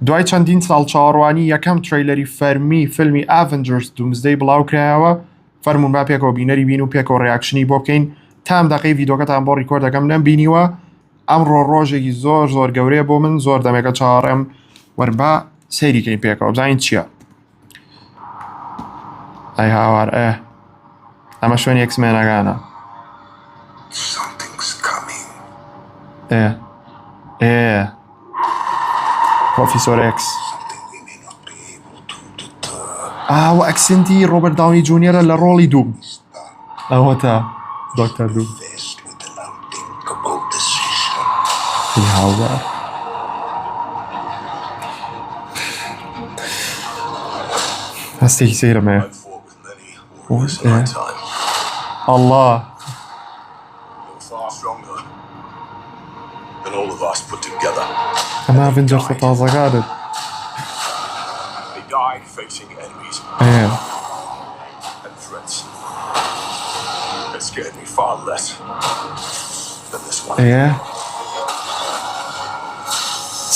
دوای چەندین ساڵ چاوەڕوانی یەکەم ترەیلەری فەرمی فیلمی Avengers Doomsday بڵاو کرایەوە. فەرموون با پێکەوە بینەری بین و پێکەوە ڕیاکشنی بۆ بکەین. تام دەقەی ڤیدۆکەتان بۆ ڕیکۆرد دەکەم نەمبینیوە. ئەمڕۆ ڕۆژێکی زۆر گەورەیە بۆ من، زۆر دەمێکە چاوەڕێم وەربا سەیریکەین پێکەوە بزانین چییە. ئەی هاوار ئەمە شوێن ئێکسمێنەکانە. پرۆفیسۆر ئێکس ئاوە ئەکسنتی ڕۆبەرت داونی جونیۆرە لە ڕۆڵی دووم. ئەوە تا دۆکتەر دووم. هاوار هەستێکی سەیرەمەیە. ئەڵڵا ئەمە ئەڤێنجەرسە تازەکانت.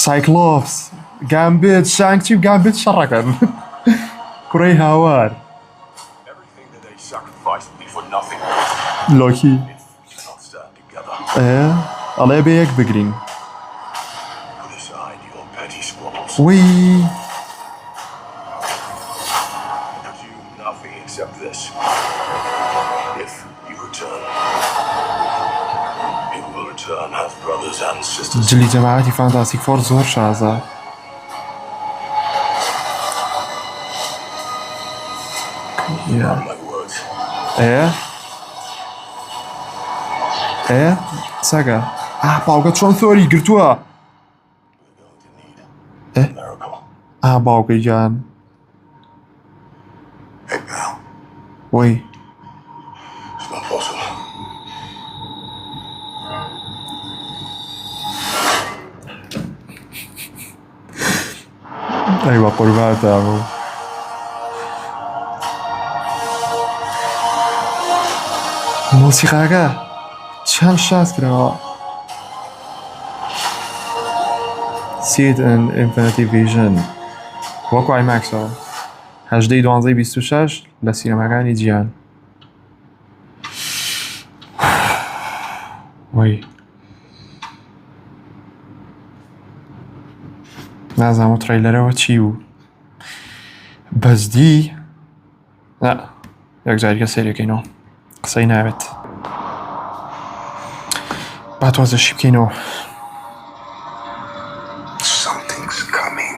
سایکلۆپس، گامبێت، شانگچی و گامبێت شەڕەکەن. کوڕەی هاوار لۆکی ئەڵێ بە یەک بگرین. وی جلی جەماعەتی فانتاستیک فۆر زۆر شازە. سەگە باوکە چۆن سۆری گرتووە. باوکەی گیان وی ئەیوە قورباتە بوو. مۆسیقاکە چەند شاز کرەوە. See it in Infinity Vision وەکو ئایماکسەوە 18/12/26 لە سینەماکانی جیهان. وی نازانم ترەیلەرەوە چی بوو. بەزدی یەک جاریکە سەیرەکەینەوە، قسەی ناوێت. با تۆزەشی بکەینەوە.